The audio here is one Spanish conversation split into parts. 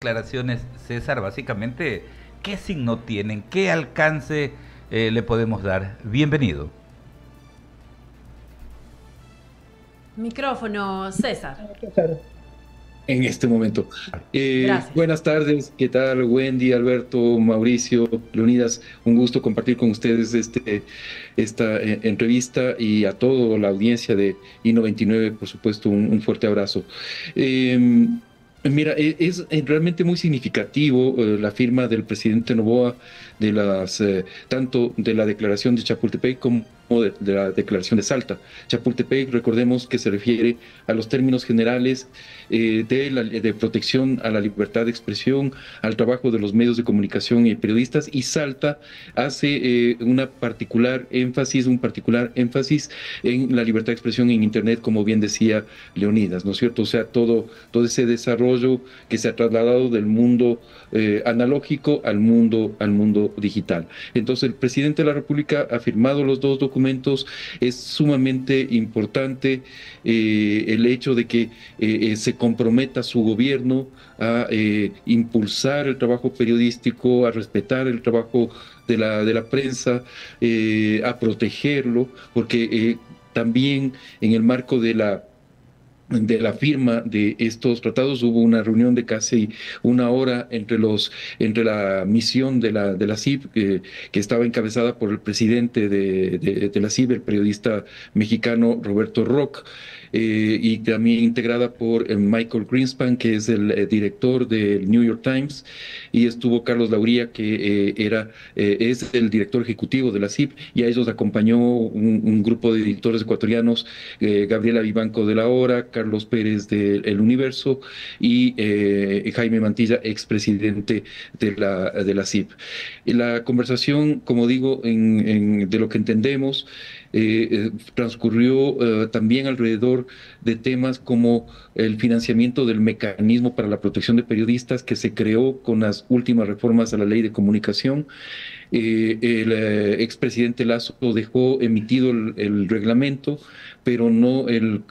declaraciones, César, básicamente, ¿qué signo tienen? ¿Qué alcance le podemos dar? Bienvenido. Micrófono, César. En este momento. Gracias. Buenas tardes, ¿qué tal? Wendy, Alberto, Mauricio, Leonidas, un gusto compartir con ustedes esta entrevista y a toda la audiencia de I99, por supuesto, un fuerte abrazo. Eh, Mira, es realmente muy significativo la firma del presidente Noboa tanto de la declaración de Chapultepec como de la declaración de Salta. Chapultepec, recordemos que se refiere a los términos generales de protección a la libertad de expresión, al trabajo de los medios de comunicación y periodistas, y Salta hace un particular énfasis en la libertad de expresión en Internet, como bien decía Leonidas, ¿no es cierto? O sea, todo ese desarrollo que se ha trasladado del mundo analógico al mundo digital. Entonces, el presidente de la República ha firmado los dos documentos. Es sumamente importante el hecho de que se comprometa su gobierno a impulsar el trabajo periodístico, a respetar el trabajo de la prensa, a protegerlo, porque también en el marco de la firma de estos tratados hubo una reunión de casi una hora entre la misión de la CIP, que estaba encabezada por el presidente de la CIP, el periodista mexicano Roberto Rock, y también integrada por Michael Greenspan, que es el director del New York Times, y estuvo Carlos Lauría, que es el director ejecutivo de la CIP, y a ellos acompañó un grupo de editores ecuatorianos, Gabriela Vivanco de La Hora, Carlos Pérez de El Universo y Jaime Mantilla, expresidente de la CIP. La conversación, como digo, de lo que entendemos, transcurrió también alrededor de temas como el financiamiento del mecanismo para la protección de periodistas que se creó con las últimas reformas a la ley de comunicación. El expresidente Lazo dejó emitido el reglamento, pero no el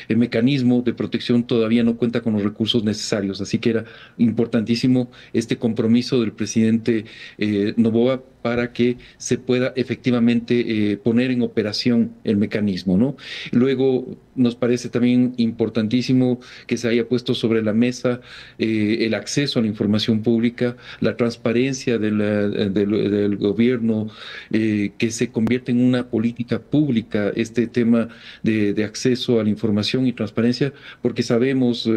mecanismo de protección todavía no cuenta con los recursos necesarios. Así que era importantísimo este compromiso del presidente Noboa para que se pueda efectivamente poner en operación el mecanismo, ¿no? Luego nos parece también importantísimo que se haya puesto sobre la mesa el acceso a la información pública, la transparencia del gobierno, que se convierte en una política pública este tema de acceso a la información y transparencia, porque sabemos,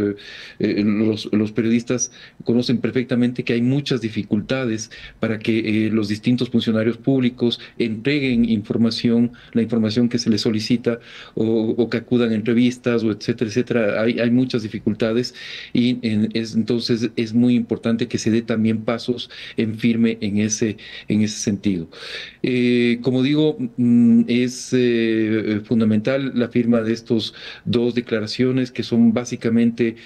los periodistas conocen perfectamente que hay muchas dificultades para que los distintos funcionarios públicos entreguen información, la información que se les solicita, o que acudan a entrevistas, o etcétera, etcétera. Hay muchas dificultades y entonces es muy importante que se dé también pasos en firme en ese sentido. Como digo, es fundamental la firma de estos dos declaraciones que son básicamente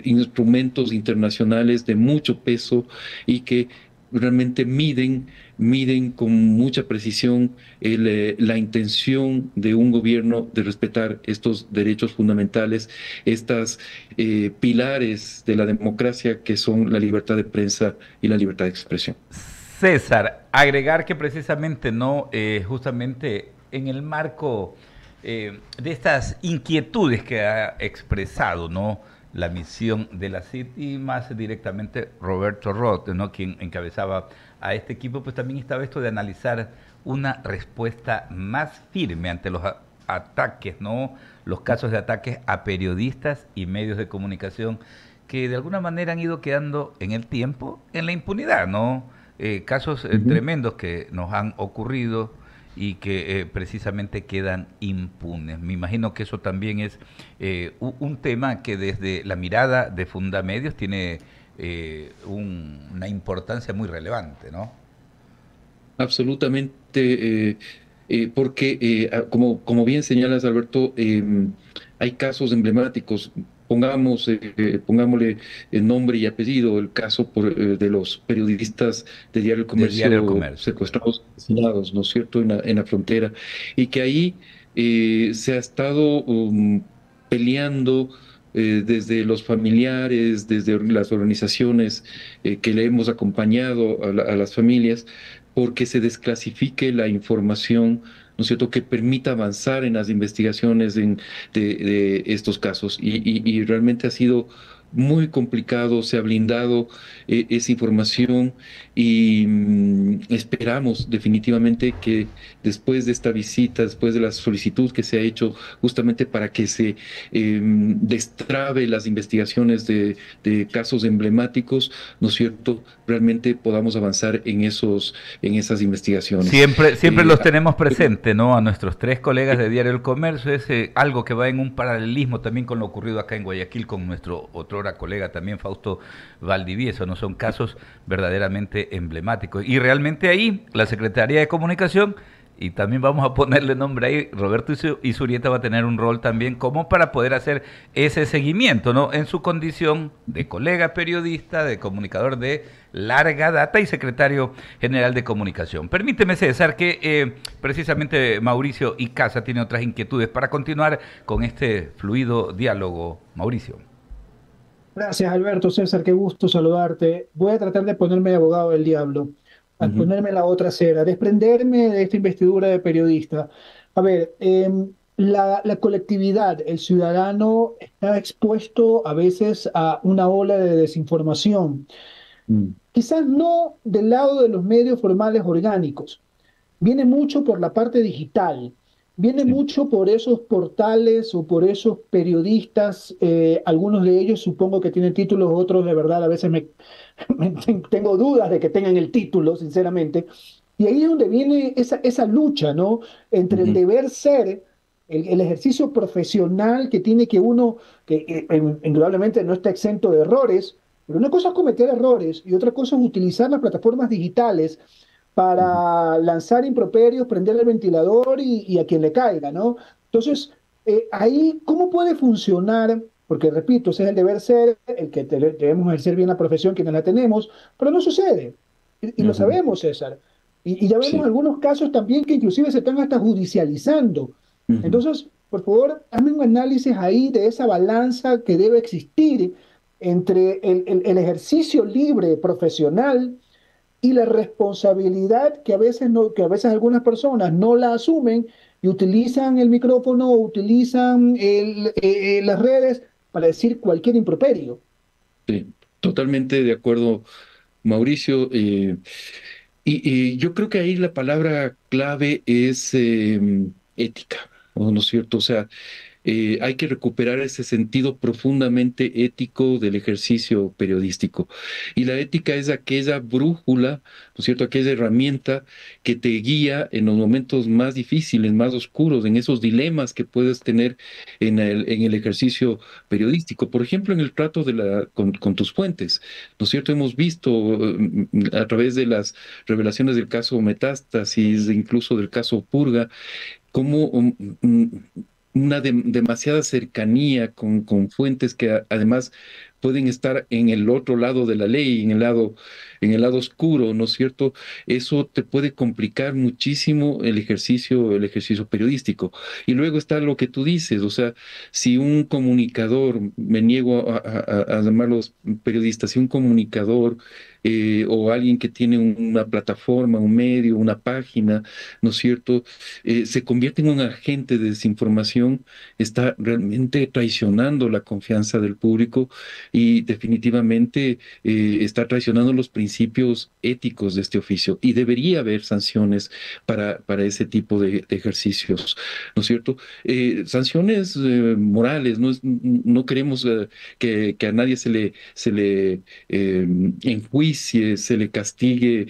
instrumentos internacionales de mucho peso y que realmente miden con mucha precisión la intención de un gobierno de respetar estos derechos fundamentales, estas pilares de la democracia que son la libertad de prensa y la libertad de expresión. César, agregar que precisamente no, justamente en el marco de estas inquietudes que ha expresado, ¿no?, la misión de la CID y más directamente Roberto Roth, ¿no?, quien encabezaba a este equipo, pues también estaba esto de analizar una respuesta más firme ante los ataques, ¿no?, los casos de ataques a periodistas y medios de comunicación que de alguna manera han ido quedando en el tiempo en la impunidad, ¿no? Casos tremendos que nos han ocurrido y que precisamente quedan impunes. Me imagino que eso también es un tema que desde la mirada de Fundamedios tiene una importancia muy relevante, ¿no? Absolutamente, porque como bien señalas, Alberto, hay casos emblemáticos. Pongámosle el nombre y apellido, el caso de los periodistas de Diario El Del diario El Comercio Comercio, claro. secuestrados, asesinados, ¿no es cierto?, en la frontera, y que ahí se ha estado peleando desde los familiares, desde las organizaciones que le hemos acompañado a las familias, porque se desclasifique la información, ¿no es cierto?, que permita avanzar en las investigaciones de estos casos. Y realmente ha sido muy complicado, se ha blindado esa información y esperamos definitivamente que después de esta visita, después de la solicitud que se ha hecho justamente para que se destrabe las investigaciones de casos emblemáticos, ¿no es cierto? Realmente podamos avanzar en esas investigaciones. Siempre los Ah, tenemos presentes, ¿no? A nuestros tres colegas de Diario El Comercio, es algo que va en un paralelismo también con lo ocurrido acá en Guayaquil con nuestro otrora colega también, Fausto Valdivieso, ¿no? Son casos verdaderamente emblemáticos. Y realmente ahí la Secretaría de Comunicación, y también vamos a ponerle nombre ahí, Roberto Izurieta va a tener un rol también como para poder hacer ese seguimiento, ¿no? En su condición de colega periodista, de comunicador de larga data y secretario general de comunicación. Permíteme, César, que precisamente Mauricio y Casa tienen otras inquietudes para continuar con este fluido diálogo. Mauricio. Gracias, Alberto. César, qué gusto saludarte. Voy a tratar de ponerme de abogado del diablo, a ujú, ponerme la otra cera, desprenderme de esta investidura de periodista. A ver, la colectividad, el ciudadano está expuesto a veces a una ola de desinformación. mm, Quizás no del lado de los medios formales orgánicos, viene mucho por la parte digital, viene sí, mucho por esos portales o por esos periodistas, algunos de ellos supongo que tienen títulos, otros de verdad a veces tengo dudas de que tengan el título, sinceramente, y ahí es donde viene esa lucha, ¿no? Entre el ujú, deber ser, el ejercicio profesional que tiene que uno, que indudablemente no está exento de errores, pero una cosa es cometer errores y otra cosa es utilizar las plataformas digitales ujú, para lanzar improperios, prender el ventilador y a quien le caiga, ¿no? Entonces, ahí, ¿cómo puede funcionar? Porque repito, ese es el deber ser, el que debemos ejercer bien la profesión quienes la tenemos, pero no sucede. Y lo ujú, sabemos, César. Y ya vemos sí, algunos casos también que inclusive se están hasta judicializando. ujú, Entonces, por favor, hazme un análisis ahí de esa balanza que debe existir entre el ejercicio libre profesional y la responsabilidad que a veces no, que a veces algunas personas no la asumen y utilizan el micrófono o utilizan las redes para decir cualquier improperio. sí. Totalmente de acuerdo, Mauricio. Y yo creo que ahí la palabra clave es ética, ¿no es cierto? O sea, hay que recuperar ese sentido profundamente ético del ejercicio periodístico. Y la ética es aquella brújula, ¿no es cierto? Aquella herramienta que te guía en los momentos más difíciles, más oscuros, en esos dilemas que puedes tener en el ejercicio periodístico. Por ejemplo, en el trato con tus fuentes, ¿no es cierto? Hemos visto a través de las revelaciones del caso Metástasis, incluso del caso Purga, como una demasiada cercanía con fuentes que además pueden estar en el otro lado de la ley, en el lado oscuro, ¿no es cierto? Eso te puede complicar muchísimo el ejercicio periodístico. Y luego está lo que tú dices, o sea, si un comunicador, me niego a llamarlos periodistas, si un comunicador o alguien que tiene una plataforma, un medio, una página, ¿no es cierto? Se convierte en un agente de desinformación, está realmente traicionando la confianza del público y definitivamente está traicionando los principios éticos de este oficio. Y debería haber sanciones para ese tipo de ejercicios, ¿no es cierto? Sanciones morales, no queremos que a nadie se le enjuicie, se le castigue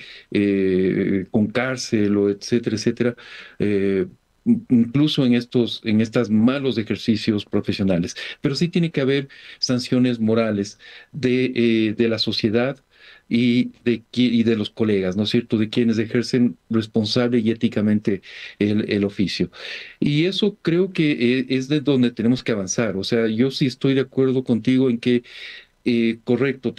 con cárcel o etcétera, etcétera, eh, incluso en estos malos ejercicios profesionales. Pero sí tiene que haber sanciones morales de la sociedad y de los colegas, ¿no es cierto?, de quienes ejercen responsable y éticamente el oficio. Y eso creo que es de donde tenemos que avanzar. O sea, yo sí estoy de acuerdo contigo en que correcto,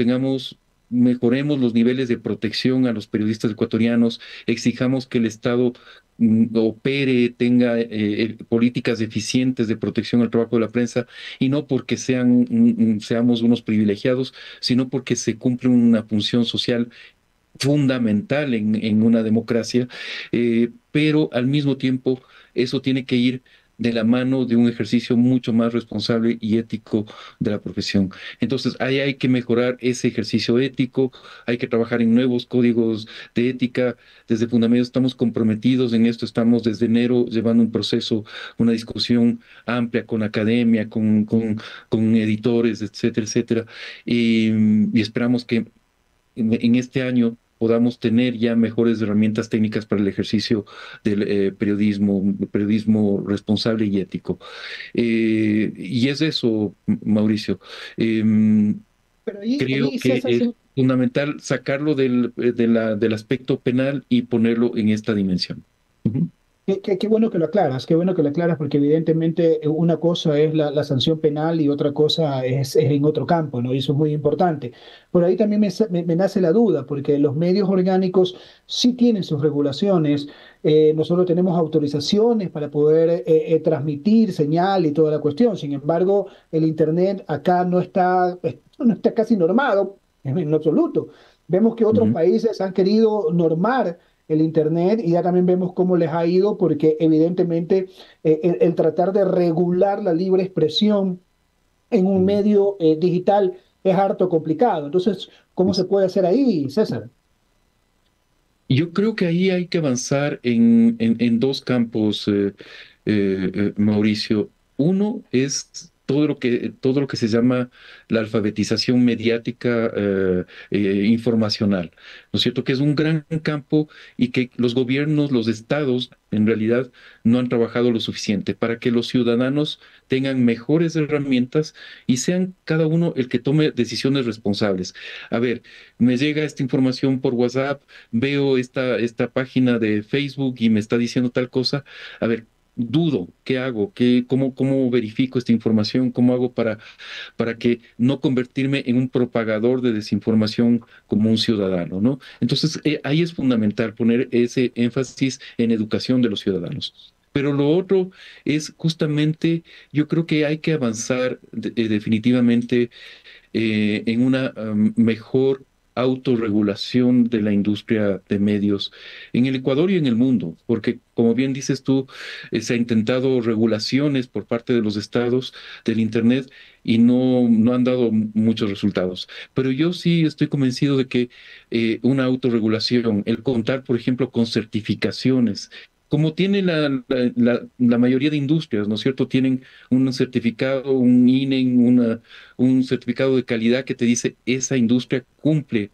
mejoremos los niveles de protección a los periodistas ecuatorianos, exijamos que el Estado opere, tenga políticas eficientes de protección al trabajo de la prensa, y no porque seamos unos privilegiados, sino porque se cumple una función social fundamental en una democracia, pero al mismo tiempo eso tiene que ir de la mano de un ejercicio mucho más responsable y ético de la profesión. Entonces, ahí hay que mejorar ese ejercicio ético, hay que trabajar en nuevos códigos de ética. Desde Fundamedios estamos comprometidos en esto, estamos desde enero llevando un proceso, una discusión amplia con academia, con editores, etcétera, etcétera, y esperamos que en este año podamos tener ya mejores herramientas técnicas para el ejercicio del periodismo responsable y ético. Y es eso, Mauricio. Pero ahí Creo que César, es fundamental sacarlo del aspecto penal y ponerlo en esta dimensión. Ujú, qué bueno que lo aclaras, qué bueno que lo aclaras, porque evidentemente una cosa es la sanción penal y otra cosa es en otro campo, ¿no? Y eso es muy importante. Por ahí también me nace la duda, porque los medios orgánicos sí tienen sus regulaciones. Nosotros tenemos autorizaciones para poder transmitir señal y toda la cuestión. Sin embargo, el Internet acá no está casi normado en absoluto. Vemos que otros ujú. países han querido normar el Internet y ya también vemos cómo les ha ido porque evidentemente el tratar de regular la libre expresión en un Ujú. medio digital es harto complicado. Entonces, ¿cómo se puede hacer ahí, César? Yo creo que ahí hay que avanzar en dos campos, Mauricio. Uno es todo lo que se llama la alfabetización mediática, informacional, ¿no es cierto? Que es un gran campo y que los gobiernos, los estados, en realidad no han trabajado lo suficiente para que los ciudadanos tengan mejores herramientas y sean cada uno el que tome decisiones responsables. A ver, me llega esta información por WhatsApp, veo esta página de Facebook y me está diciendo tal cosa. A ver, dudo, ¿qué hago? ¿Cómo verifico esta información? ¿Cómo hago para que no convertirme en un propagador de desinformación como un ciudadano, ¿no? Entonces, ahí es fundamental poner ese énfasis en educación de los ciudadanos. Pero lo otro es justamente, yo creo que hay que avanzar definitivamente en una mejor autorregulación de la industria de medios en el Ecuador y en el mundo, porque como bien dices tú, se ha intentado regulaciones por parte de los estados del Internet y no han dado muchos resultados. Pero yo sí estoy convencido de que una autorregulación, el contar, por ejemplo, con certificaciones, como tiene la mayoría de industrias, ¿no es cierto? Tienen un certificado, un INEN, un certificado de calidad que te dice esa industria cumple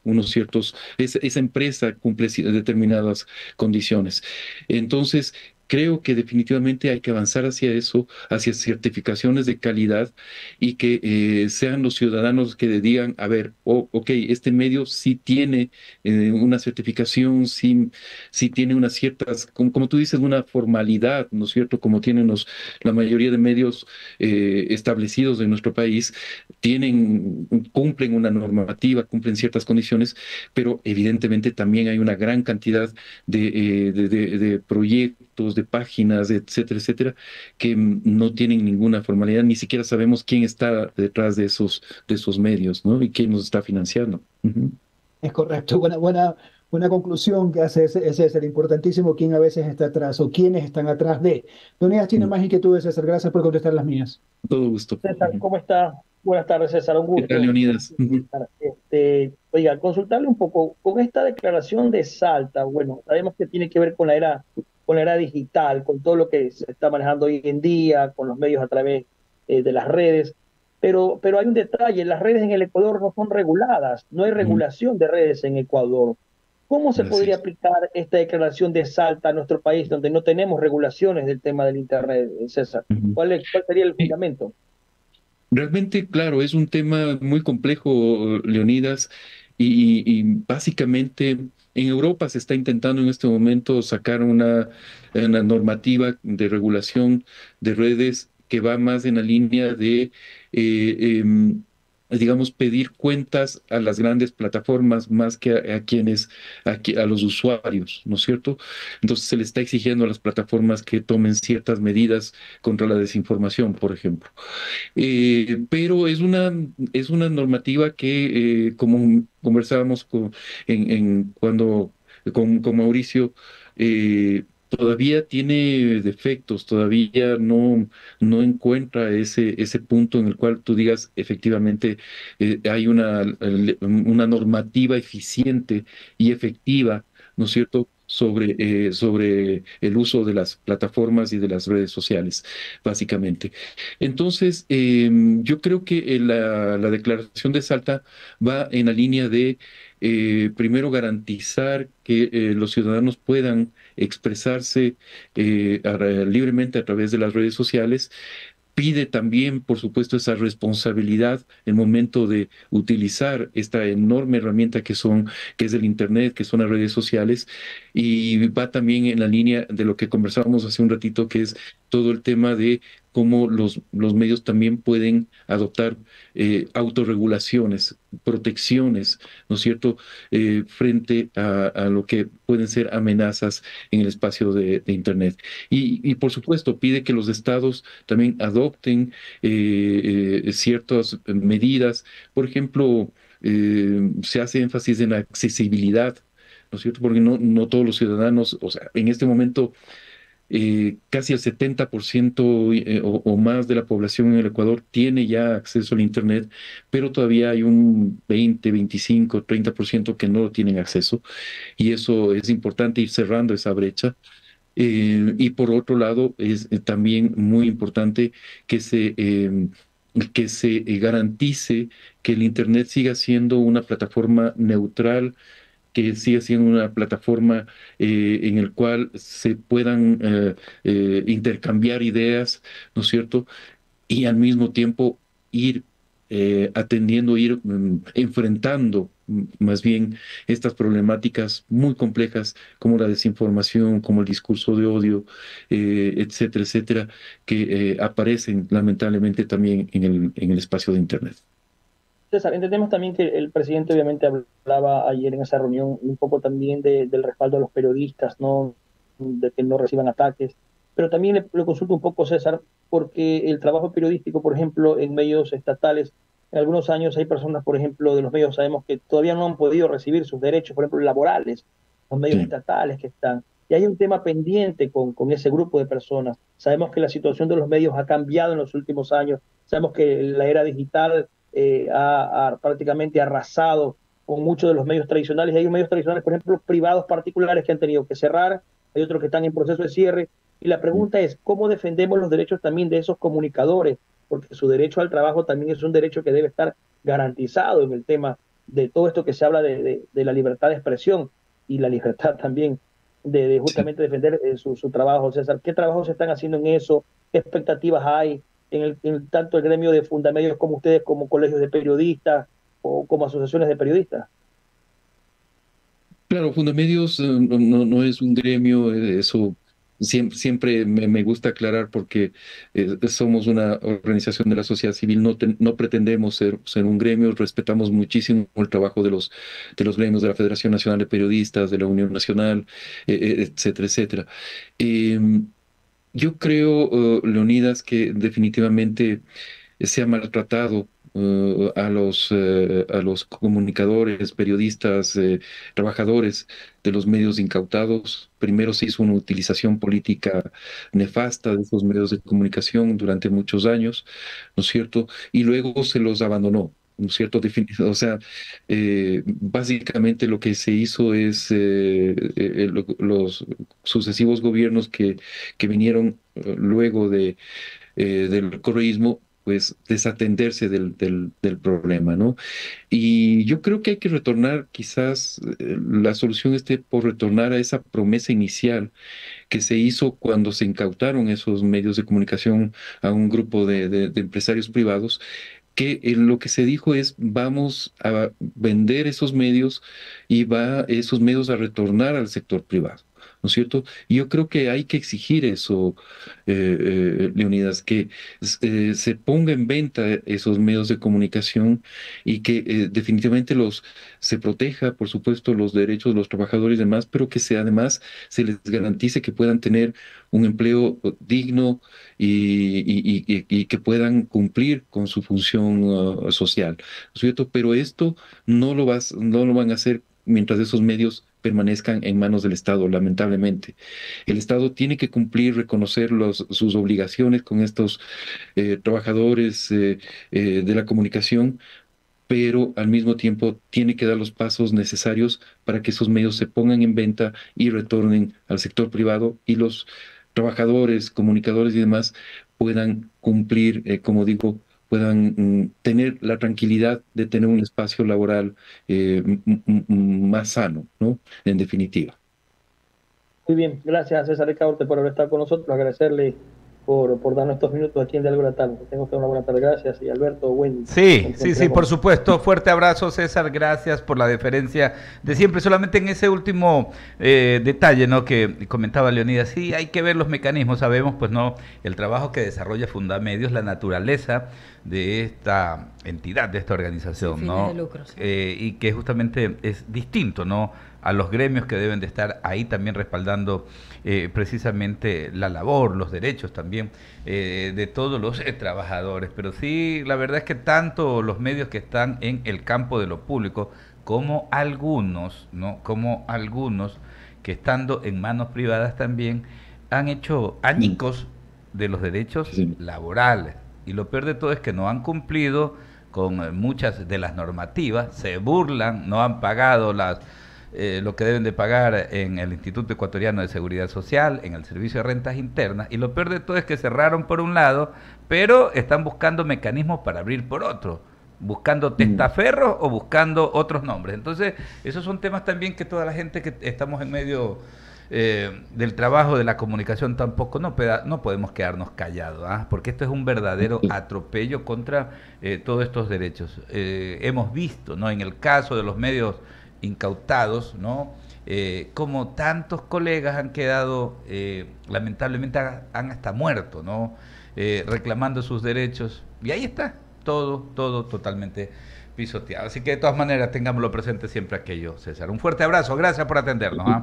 esa empresa cumple determinadas condiciones. Entonces, creo que definitivamente hay que avanzar hacia eso, hacia certificaciones de calidad y que sean los ciudadanos que digan, a ver, ok, este medio sí tiene una certificación, sí tiene unas ciertas, como tú dices, una formalidad, ¿no es cierto? Como tienen la mayoría de medios establecidos en nuestro país, cumplen una normativa, cumplen ciertas condiciones, pero evidentemente también hay una gran cantidad de proyectos, de páginas, etcétera, etcétera, que no tienen ninguna formalidad, ni siquiera sabemos quién está detrás de esos medios, ¿no? Y quién nos está financiando. Ujú. Es correcto, buena conclusión que hace César. Importantísimo quién a veces está atrás o quiénes están atrás de. Leonidas tiene más inquietudes, César. Gracias por contestar las mías. Todo gusto. César, Ujú. ¿cómo está? Buenas tardes, César, un ¿Qué tal, gusto. Leonidas? Ujú. Oiga, consultarle un poco con esta declaración de Salta. Bueno, sabemos que tiene que ver con la era digital, con todo lo que se está manejando hoy en día, con los medios a través de las redes. Pero hay un detalle, las redes en el Ecuador no son reguladas, no hay Ujú. regulación de redes en Ecuador. ¿Cómo se podría Gracias. aplicar esta declaración de Salta a nuestro país, donde no tenemos regulaciones del tema del Internet, César? Ujú. ¿Cuál sería el Sí, fundamento? realmente, claro, es un tema muy complejo, Leonidas, y básicamente en Europa se está intentando en este momento sacar una normativa de regulación de redes que va más en la línea de eh, em, digamos, pedir cuentas a las grandes plataformas más que a los usuarios, ¿no es cierto? Entonces se le está exigiendo a las plataformas que tomen ciertas medidas contra la desinformación, por ejemplo. Pero es una normativa que, como conversábamos con Mauricio, todavía tiene defectos, todavía no encuentra ese punto en el cual tú digas efectivamente hay una normativa eficiente y efectiva, ¿no es cierto?, sobre el uso de las plataformas y de las redes sociales, básicamente. Entonces, yo creo que la declaración de Salta va en la línea de, primero, garantizar que los ciudadanos puedan expresarse libremente a través de las redes sociales. Pide también, por supuesto, esa responsabilidad en el momento de utilizar esta enorme herramienta que es el Internet, que son las redes sociales, y va también en la línea de lo que conversábamos hace un ratito, que es todo el tema de cómo los medios también pueden adoptar autorregulaciones, protecciones, ¿no es cierto?, frente a lo que pueden ser amenazas en el espacio de Internet. Y por supuesto, pide que los estados también adopten ciertas medidas. Por ejemplo, se hace énfasis en la accesibilidad, ¿no es cierto? Porque no todos los ciudadanos, o sea, en este momento casi el 70% o más de la población en el Ecuador tiene ya acceso al Internet, pero todavía hay un 20, 25, 30% que no lo tienen acceso, y eso es importante ir cerrando esa brecha. Y por otro lado, es también muy importante que se garantice que el Internet siga siendo una plataforma neutral, que siga siendo una plataforma en el cual se puedan intercambiar ideas, ¿no es cierto? Y al mismo tiempo ir atendiendo, ir enfrentando más bien estas problemáticas muy complejas como la desinformación, como el discurso de odio, etcétera, etcétera, que aparecen lamentablemente también en el espacio de Internet. César, entendemos también que el presidente obviamente hablaba ayer en esa reunión un poco también del respaldo a los periodistas, ¿no? De que no reciban ataques, pero también le consulto un poco, César, porque el trabajo periodístico, por ejemplo, en medios estatales, en algunos años hay personas, por ejemplo, de los medios sabemos que todavía no han podido recibir sus derechos, por ejemplo, laborales, los medios Sí. estatales que están. Y hay un tema pendiente con ese grupo de personas. Sabemos que la situación de los medios ha cambiado en los últimos años. Sabemos que la era digital ha prácticamente arrasado con muchos de los medios tradicionales. Hay medios tradicionales, por ejemplo, privados particulares que han tenido que cerrar, hay otros que están en proceso de cierre. Y la pregunta es, ¿cómo defendemos los derechos también de esos comunicadores? Porque su derecho al trabajo también es un derecho que debe estar garantizado en el tema de todo esto que se habla de la libertad de expresión y la libertad también de Sí. justamente defender su trabajo. César, ¿qué trabajos se están haciendo en eso? ¿Qué expectativas hay en tanto el gremio de fundamedios como ustedes, como colegios de periodistas o como asociaciones de periodistas? Claro, Fundamedios no es un gremio, eso siempre me gusta aclarar porque somos una organización de la sociedad civil, no pretendemos ser un gremio, respetamos muchísimo el trabajo de los gremios de la Federación Nacional de Periodistas, de la Unión Nacional, etcétera, etcétera. Eh, yo creo, Leonidas, que definitivamente se ha maltratado a los comunicadores, periodistas, trabajadores de los medios incautados. Primero se hizo una utilización política nefasta de esos medios de comunicación durante muchos años, ¿no es cierto? Y luego se los abandonó. ¿No es cierto? O sea, básicamente lo que se hizo es los sucesivos gobiernos que vinieron luego del correísmo, pues desatenderse del problema, ¿no? Y yo creo que hay que retornar, quizás la solución esté por retornar a esa promesa inicial que se hizo cuando se incautaron esos medios de comunicación a un grupo de empresarios privados, que lo que se dijo es vamos a vender esos medios y va esos medios a retornar al sector privado. ¿no es cierto? Y yo creo que hay que exigir eso, Leonidas, que se ponga en venta esos medios de comunicación y que definitivamente se proteja, por supuesto, los derechos de los trabajadores y demás, pero que además se les garantice que puedan tener un empleo digno y que puedan cumplir con su función social, ¿no es cierto? Pero esto no lo van a hacer mientras esos medios permanezcan en manos del Estado, lamentablemente. El Estado tiene que cumplir, reconocer sus obligaciones con estos trabajadores de la comunicación, pero al mismo tiempo tiene que dar los pasos necesarios para que esos medios se pongan en venta y retornen al sector privado y los trabajadores, comunicadores y demás puedan cumplir, como digo, puedan tener la tranquilidad de tener un espacio laboral más sano, ¿no? En definitiva. Muy bien, gracias César Ricardo por haber estado con nosotros, agradecerle por darnos estos minutos aquí en Diálogo de la Tarde. Que tenga usted una buena tarde, gracias. Y Alberto, buen. Sí, por supuesto. Fuerte abrazo, César, gracias por la deferencia de siempre. Solamente en ese último detalle, ¿no?, que comentaba Leonidas, sí, hay que ver los mecanismos, sabemos, pues no, el trabajo que desarrolla Fundamedios, la naturaleza de esta entidad, de esta organización, sin ¿no? fines de lucro, sí. Y que justamente es distinto, ¿no?, a los gremios que deben de estar ahí también respaldando precisamente la labor, los derechos también de todos los trabajadores. Pero sí, la verdad es que tanto los medios que están en el campo de lo público como algunos, ¿no?, como algunos que estando en manos privadas también han hecho añicos de los derechos laborales. Y lo peor de todo es que no han cumplido con muchas de las normativas, se burlan, no han pagado lo que deben de pagar en el Instituto Ecuatoriano de Seguridad Social, en el Servicio de Rentas Internas, y lo peor de todo es que cerraron por un lado, pero están buscando mecanismos para abrir por otro, buscando testaferros o buscando otros nombres. Entonces, esos son temas también que toda la gente que estamos en medio del trabajo de la comunicación tampoco no podemos quedarnos callados, porque esto es un verdadero atropello contra todos estos derechos. Hemos visto, ¿no?, en el caso de los medios incautados, ¿no?, como tantos colegas han quedado, lamentablemente han hasta muerto, ¿no?, reclamando sus derechos, y ahí está, todo totalmente pisoteado. Así que de todas maneras tengámoslo presente siempre aquello, César. Un fuerte abrazo, gracias por atendernos.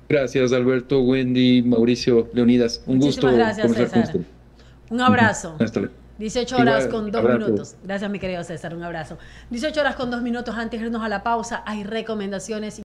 Gracias, Alberto, Wendy, Mauricio, Leonidas. Un Muchísimas gusto gracias, César. Un abrazo. Hasta luego. 18 horas Igual, con 2 abrazo. minutos. Gracias, mi querido César, un abrazo. 18 horas con 2 minutos antes de irnos a la pausa. Hay recomendaciones